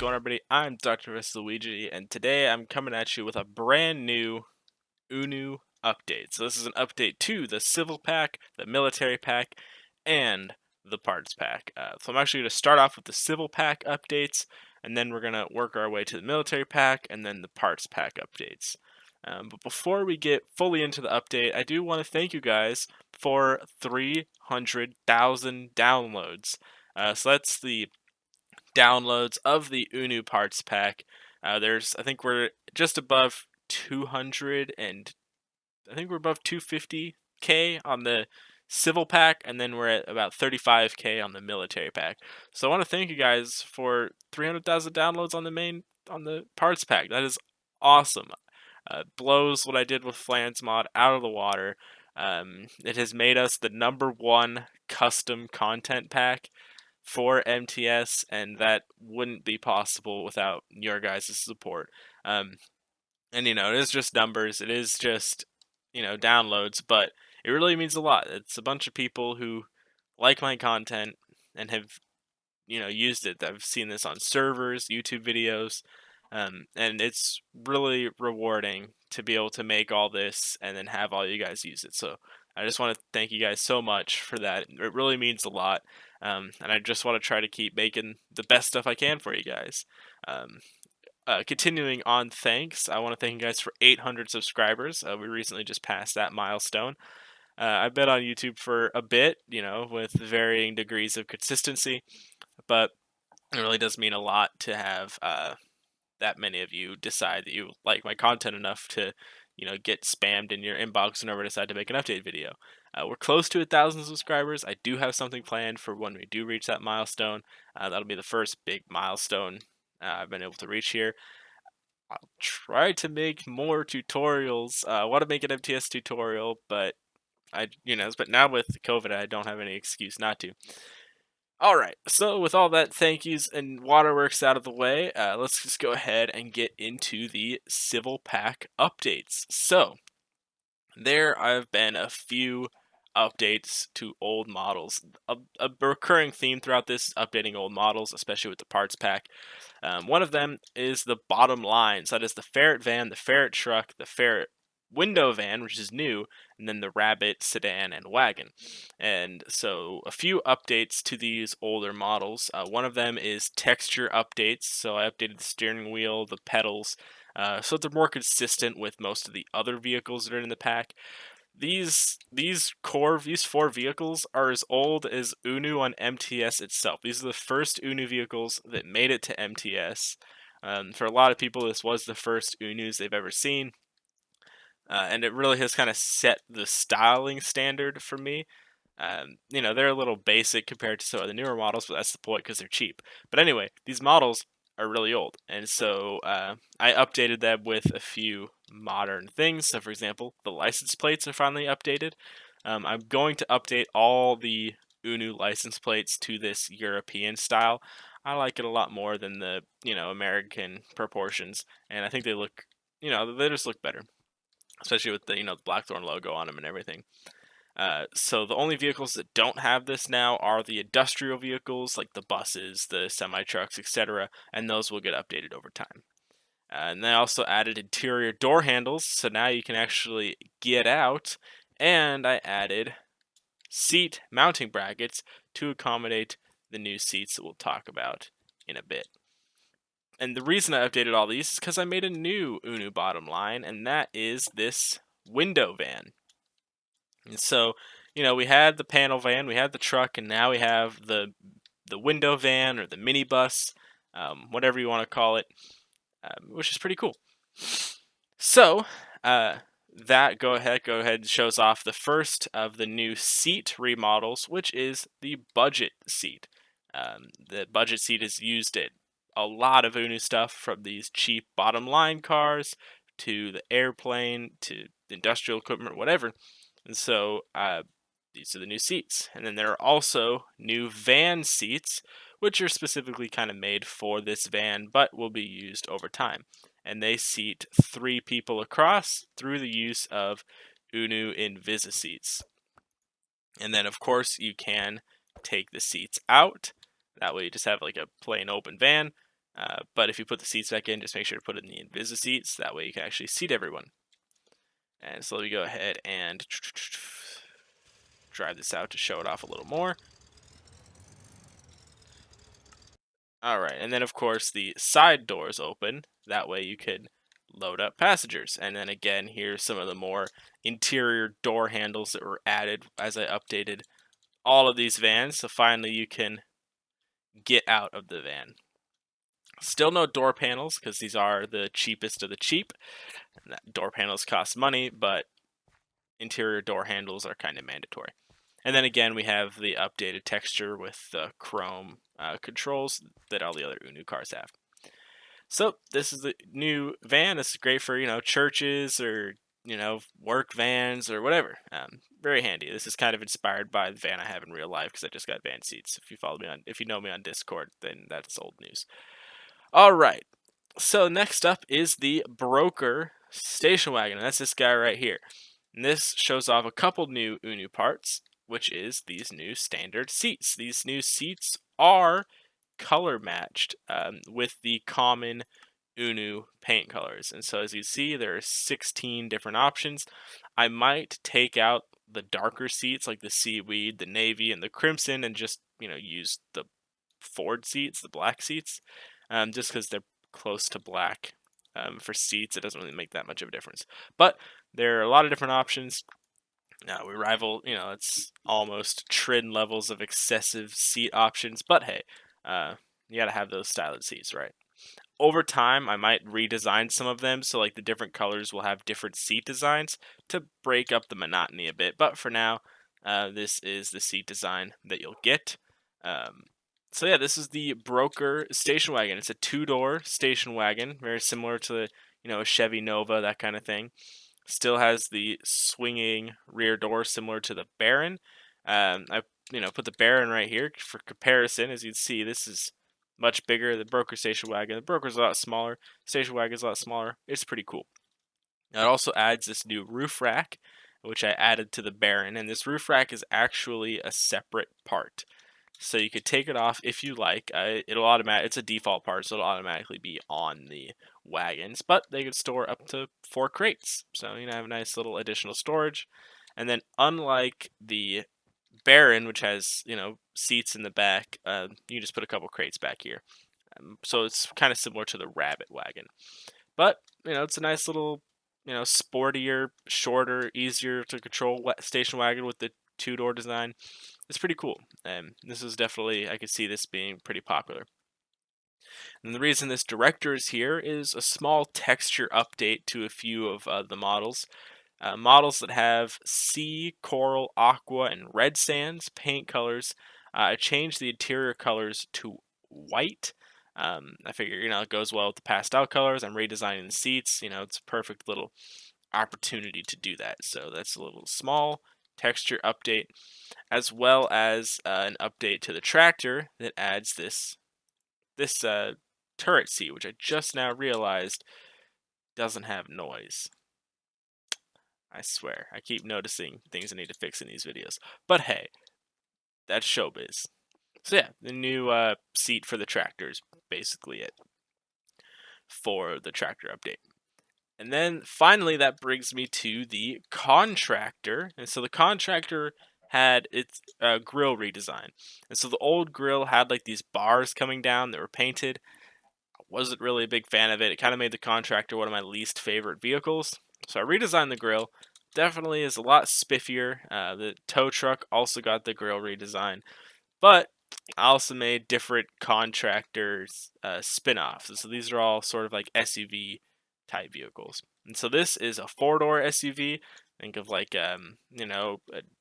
going on, everybody? I'm Dr. Luigi, and today I'm coming at you with a brand new UNU update. So this is an update to the Civil Pack, the Military Pack, and the Parts Pack. So I'm actually going to start off with the Civil Pack updates, and then we're going to work our way to the Military Pack, and then the Parts Pack updates. But before we get fully into the update, I do want to thank you guys for 300,000 downloads. So that's the downloads of the UNU Parts Pack. I think we're just above 200, and I think we're above 250k on the Civil Pack, and then we're at about 35k on the Military Pack. So I want to thank you guys for 300,000 downloads on the Parts Pack. That is awesome. Blows what I did with Flans Mod out of the water. It has made us the #1 custom content pack for MTS, and that wouldn't be possible without your guys' support. And it is just numbers, it is just downloads, but it really means a lot. It's a bunch of people who like my content and have used it. I've seen this on servers, YouTube videos, and it's really rewarding to be able to make all this and then have all you guys use it. So I just want to thank you guys so much for that. It really means a lot, and I just want to try to keep making the best stuff I can for you guys. Continuing on, thanks. I want to thank you guys for 800 subscribers. We recently just passed that milestone. I've been on YouTube for a bit, with varying degrees of consistency, but it really does mean a lot to have that many of you decide that you like my content enough to, get spammed in your inbox whenever I decide to make an update video. We're close to 1,000 subscribers. I do have something planned for when we do reach that milestone. That'll be the first big milestone I've been able to reach here. I'll try to make more tutorials. I want to make an MTS tutorial, but but now with COVID, I don't have any excuse not to. Alright, so with all that thank yous and waterworks out of the way, let's just go ahead and get into the Civil Pack updates. So, there have been a few updates to old models. A recurring theme throughout this is updating old models, especially with the parts pack. One of them is the bottom line. So that is the Ferret van, the Ferret truck, the Ferret window van, which is new, and then the Rabbit sedan and wagon. And so a few updates to these older models. One of them is texture updates. So I updated the steering wheel, the pedals, so they're more consistent with most of the other vehicles that are in the pack. These four vehicles are as old as UNU on MTS itself. These are the first UNU vehicles that made it to MTS. For a lot of people, this was the first UNUs they've ever seen. And it really has kind of set the styling standard for me. They're a little basic compared to some of the newer models, but that's the point because they're cheap. But anyway, these models are really old, and so I updated them with a few modern things. So for example, the license plates are finally updated. I'm going to update all the UNU license plates to this European style. I like it a lot more than the American proportions, and I think they look they just look better, especially with the Blackthorn logo on them and everything. So the only vehicles that don't have this now are the industrial vehicles, like the buses, the semi-trucks, etc., and those will get updated over time. And they also added interior door handles, so now you can actually get out, and I added seat mounting brackets to accommodate the new seats that we'll talk about in a bit. And the reason I updated all these is because I made a new UNU bottom line, and that is this window van. And so, we had the panel van, we had the truck, and now we have the window van or the minibus, whatever you want to call it, which is pretty cool. So, that go ahead shows off the first of the new seat remodels, which is the budget seat. The budget seat is used at a lot of UNU stuff, from these cheap bottom line cars to the airplane to industrial equipment, whatever. And so these are the new seats. And then there are also new van seats, which are specifically kind of made for this van, but will be used over time. And they seat 3 people across through the use of UNU Invisa seats. And then, of course, you can take the seats out. That way you just have like a plain open van. But if you put the seats back in, just make sure to put it in the Invisi seats. That way you can actually seat everyone. And so let me go ahead and drive this out to show it off a little more. All right, and then of course the side doors open. That way you can load up passengers. And then again, here's some of the more interior door handles that were added as I updated all of these vans. So finally you can get out of the van. Still no door panels because these are the cheapest of the cheap. And that door panels cost money, but interior door handles are kind of mandatory. And then again, we have the updated texture with the chrome controls that all the other UNU cars have. So this is the new van. This is great for, churches or, work vans or whatever. Very handy. This is kind of inspired by the van I have in real life because I just got van seats. If you know me on Discord, then that's old news. All right. So next up is the broker station wagon. And that's this guy right here. And this shows off a couple new UNU parts, which is these new standard seats. These new seats are color matched with the common UNU paint colors. And so as you see, there are 16 different options. I might take out the darker seats like the seaweed, the navy, and the crimson and just, use the Ford seats, the black seats, just because they're close to black. For seats, it doesn't really make that much of a difference. But there are a lot of different options. We rival, it's almost Trin levels of excessive seat options. But hey, you gotta have those styled seats, right? Over time, I might redesign some of them so like the different colors will have different seat designs to break up the monotony a bit. But for now, this is the seat design that you'll get. So yeah, this is the broker station wagon. It's a two-door station wagon, very similar to a Chevy Nova, that kind of thing. Still has the swinging rear door similar to the Baron. I put the Baron right here for comparison. As you can see, this is much bigger. The broker station wagon. The broker's a lot smaller. Station wagon's a lot smaller. It's pretty cool. Now it also adds this new roof rack, which I added to the Baron, and this roof rack is actually a separate part. So you could take it off if you like. It's a default part, so it'll automatically be on the wagons. But they could store up to 4 crates, so have a nice little additional storage. And then, unlike the Baron, which has seats in the back, you just put a couple crates back here. So it's kind of similar to the Rabbit wagon. But it's a nice little sportier, shorter, easier to control station wagon with the 2-door design. It's pretty cool. This is definitely, I could see this being pretty popular. And the reason this director is here is a small texture update to a few of the models. Models that have sea, coral, aqua, and red sands paint colors. I changed the interior colors to white. I figure, it goes well with the pastel colors. I'm redesigning the seats. It's a perfect little opportunity to do that. So that's a little small texture update, as well as an update to the tractor that adds this turret seat, which I just now realized doesn't have noise. I swear, I keep noticing things I need to fix in these videos. But hey, that's showbiz. So yeah, the new seat for the tractor is basically it for the tractor update. And then finally, that brings me to the Contractor. And so the Contractor had its grill redesign. And so the old grill had like these bars coming down that were painted. I wasn't really a big fan of it. It kind of made the Contractor one of my least favorite vehicles. So I redesigned the grill. Definitely is a lot spiffier. The tow truck also got the grill redesign. But I also made different Contractors spin-offs. So these are all sort of like SUV type vehicles. And so this is a 4-door SUV. Think of like a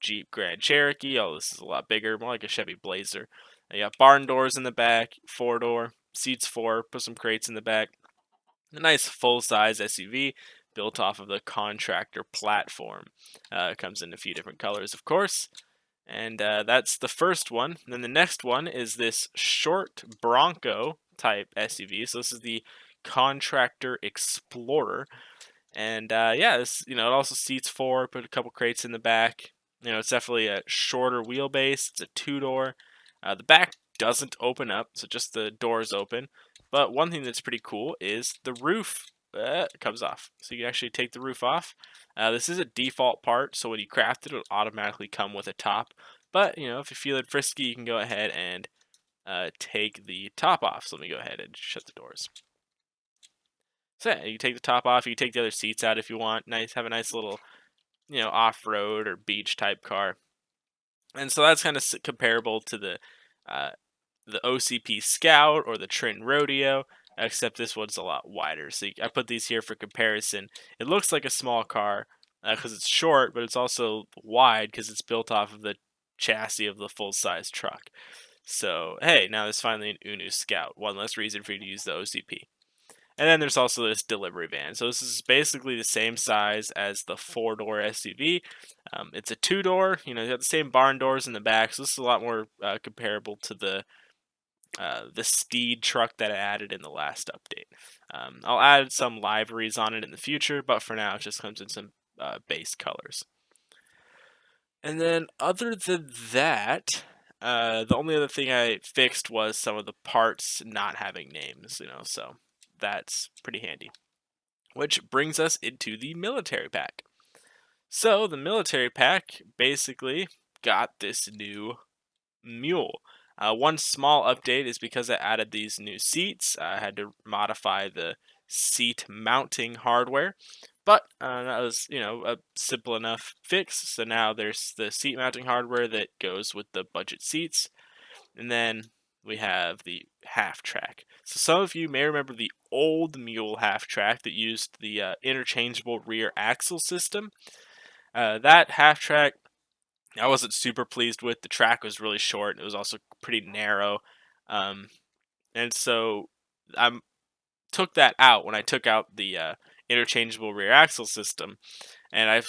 Jeep Grand Cherokee. Oh, this is a lot bigger, more like a Chevy Blazer. You got barn doors in the back, 4-door, seats 4, put some crates in the back. A nice full-size SUV built off of the Contractor platform. It comes in a few different colors, of course. And that's the first one. And then the next one is this short Bronco type SUV. So this is the Contractor Explorer. And this it also seats 4. Put a couple crates in the back. It's definitely a shorter wheelbase. It's a 2-door. The back doesn't open up, so just the doors open. But one thing that's pretty cool is the roof comes off. So you can actually take the roof off. This is a default part, so when you craft it, it'll automatically come with a top. But, if you're feeling frisky, you can go ahead and take the top off. So let me go ahead and shut the doors. So yeah, you take the top off. You can take the other seats out if you want. Have a nice little, off-road or beach type car. And so that's kind of comparable to uh, the OCP Scout or the Trenton Rodeo, except this one's a lot wider. So I put these here for comparison. It looks like a small car because it's short, but it's also wide because it's built off of the chassis of the full-size truck. So, hey, now there's finally an UNU Scout. One less reason for you to use the OCP. And then there's also this delivery van. So this is basically the same size as the 4-door SUV. It's a 2-door. You got the same barn doors in the back. So this is a lot more comparable to the Steed truck that I added in the last update. I'll add some liveries on it in the future, but for now it just comes in some base colors. And then other than that, the only other thing I fixed was some of the parts not having names, so that's pretty handy. Which brings us into the military pack. So the military pack basically got this new mule. One small update is because I added these new seats. I had to modify the seat mounting hardware, but that was a simple enough fix. So now there's the seat mounting hardware that goes with the budget seats, and then we have the half track. So some of you may remember the old mule half track that used the interchangeable rear axle system. That half track I wasn't super pleased with. The track was really short. It was also pretty narrow. And so I took that out when I took out the interchangeable rear axle system. And I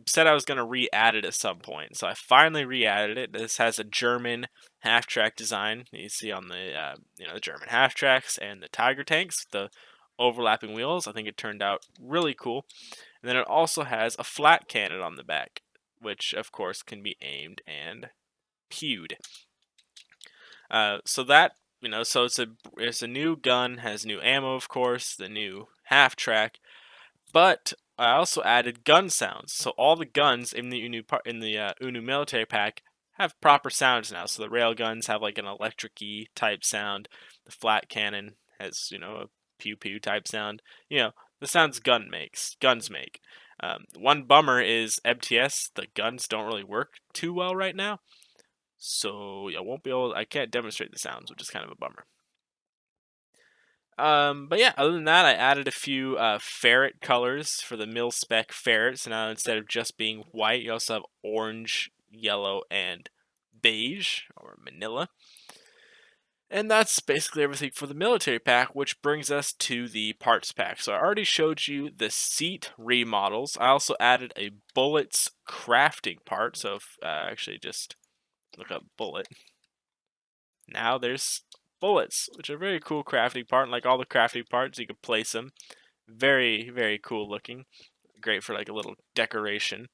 said I was going to re-add it at some point. So I finally re-added it. This has a German half-track design. You see on the the German half-tracks and the Tiger tanks, the overlapping wheels. I think it turned out really cool. And then it also has a flat cannon on the back, which of course can be aimed and pewed. So that so it's a new gun, has new ammo, of course, the new half track, but I also added gun sounds. So all the guns in the UNU military pack have proper sounds now. So the rail guns have like an electric-y type sound. The flat cannon has a pew pew type sound. The sounds guns make. One bummer is MTS. The guns don't really work too well right now, so I can't demonstrate the sounds, which is kind of a bummer. But yeah, other than that, I added a few ferret colors for the mil spec ferrets. So now instead of just being white, you also have orange, yellow, and beige or manila. And that's basically everything for the military pack, which brings us to the parts pack. So I already showed you the seat remodels. I also added a bullets crafting part. So if actually just look up bullet. Now there's bullets, which are a very cool crafting part. And like all the crafting parts, you can place them. Very, very cool looking. Great for like a little decoration.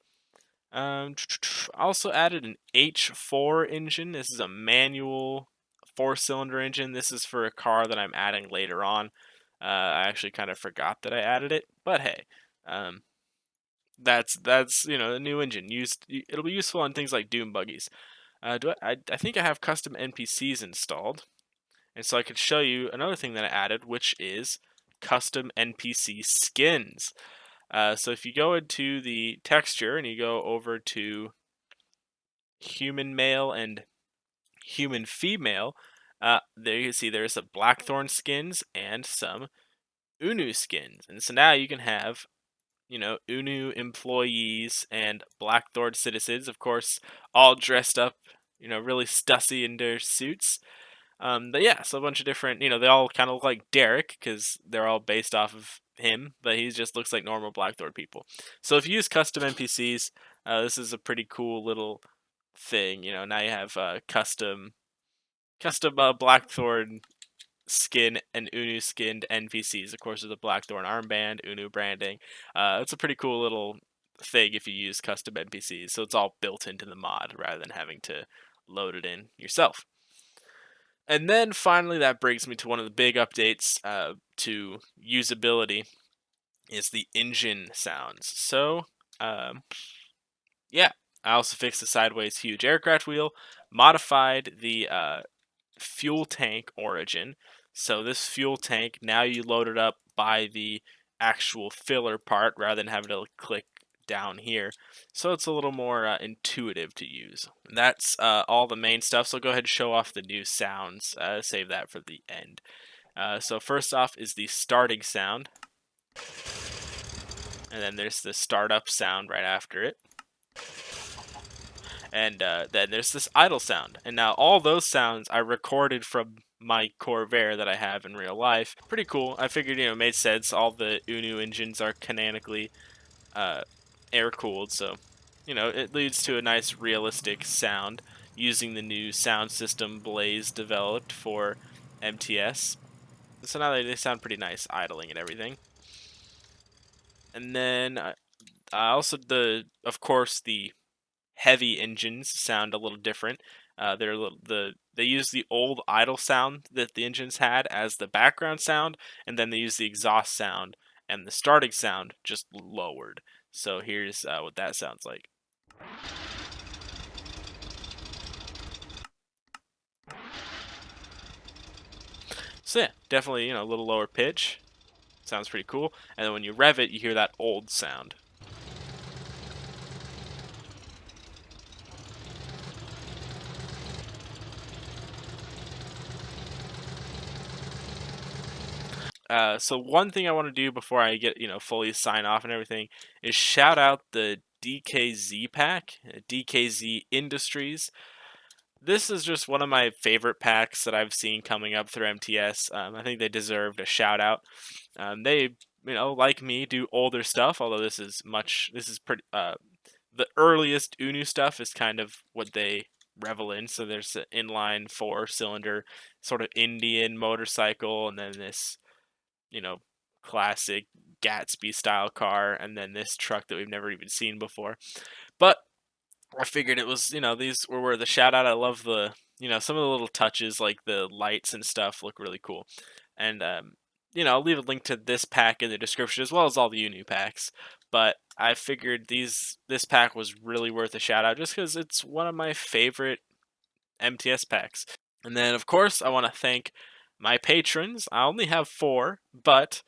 Also added an H4 engine. This is a manual 4-cylinder engine. This is for a car that I'm adding later on. I actually kind of forgot that I added it, but hey, that's a new engine. It'll be useful on things like Doom buggies. I think I have custom NPCs installed, and so I could show you another thing that I added, which is custom NPC skins. So if you go into the texture and you go over to human male and human female, there you can see there's some Blackthorn skins and some UNU skins. And so now you can have, UNU employees and Blackthorn citizens, of course, all dressed up, really stussy in their suits. But yeah, so a bunch of different, they all kind of look like Derek because they're all based off of him, but he just looks like normal Blackthorn people. So if you use custom NPCs, this is a pretty cool little thing. Now you have custom Blackthorn skin and UNU skinned NPCs. Of course, with the Blackthorn armband, UNU branding. It's a pretty cool little thing if you use custom NPCs. So it's all built into the mod rather than having to load it in yourself. And then finally, that brings me to one of the big updates to usability is the engine sounds. So, um, yeah, I also fixed the sideways huge aircraft wheel, modified the fuel tank origin. So this fuel tank, now you load it up by the actual filler part rather than having to click down here. So it's a little more intuitive to use. And that's all the main stuff. So go ahead and show off the new sounds. Save that for the end. So first off is the starting sound. And then there's the startup sound right after it. And then there's this idle sound. And now all those sounds I recorded from my Corvair that I have in real life. Pretty cool. I figured, it made sense. All the UNU engines are canonically air cooled, so it leads to a nice realistic sound using the new sound system Blaze developed for MTS. So now they sound pretty nice idling and everything. And then also of course the heavy engines sound a little different. They use the old idle sound that the engines had as the background sound, and then they use the exhaust sound and the starting sound just lowered. So here's what that sounds like. So yeah, definitely a little lower pitch. Sounds pretty cool. And then when you rev it, you hear that old sound. So one thing I want to do before I get fully sign off and everything is shout out the DKZ pack, DKZ Industries. This is just one of my favorite packs that I've seen coming up through MTS. I think they deserved a shout out. They, like me, do older stuff. Although this is pretty. The earliest UNU stuff is kind of what they revel in. So there's an inline 4-cylinder sort of Indian motorcycle, and then this classic Gatsby style car, and then this truck that we've never even seen before. But I figured it was, these were where the shout out. I love the, some of the little touches like the lights and stuff look really cool. And, I'll leave a link to this pack in the description as well as all the UNU packs. But I figured this pack was really worth a shout out just because it's one of my favorite MTS packs. And then, of course, I want to thank my patrons. I only have 4, but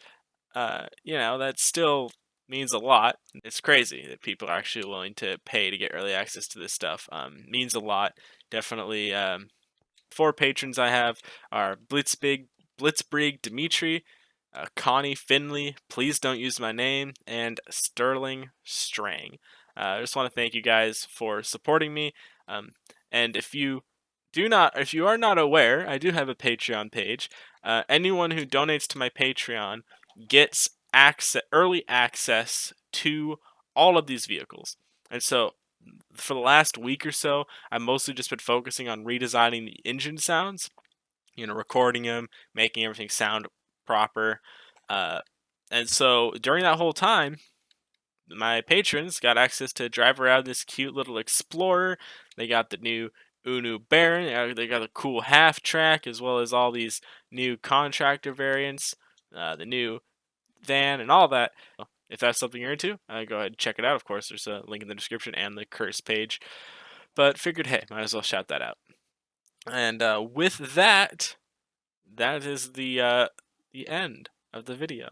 that still means a lot. It's crazy that people are actually willing to pay to get early access to this stuff. Means a lot. Definitely. 4 patrons I have are Blitzbrig Dimitri, Connie Finley, Please Don't Use My Name, and Sterling Strang. I just want to thank you guys for supporting me. And if you are not aware, I do have a Patreon page. Anyone who donates to my Patreon gets early access to all of these vehicles. And so for the last week or so, I've mostly just been focusing on redesigning the engine sounds, recording them, making everything sound proper. And so during that whole time, my patrons got access to drive around this cute little Explorer. They got the new UNU Baron. They got a cool half track, as well as all these new contractor variants, the new van, and all that. If that's something you're into, go ahead and check it out. Of course, there's a link in the description and the curse page. But figured, hey, might as well shout that out. And with that, that is the end of the video.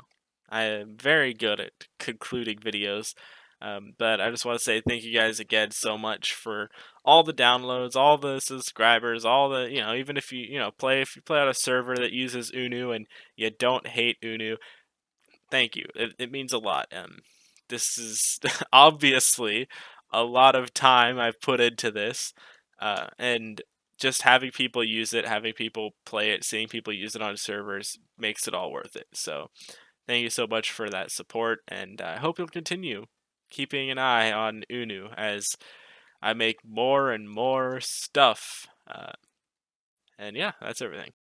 I am very good at concluding videos, but I just want to say thank you guys again so much for all the downloads, all the subscribers, all the even if you play on a server that uses UNU and you don't hate UNU, thank you. It means a lot. This is obviously a lot of time I've put into this, and just having people use it, having people play it, seeing people use it on servers makes it all worth it. So thank you so much for that support, and I hope you'll continue keeping an eye on UNU as I make more and more stuff. And yeah, that's everything.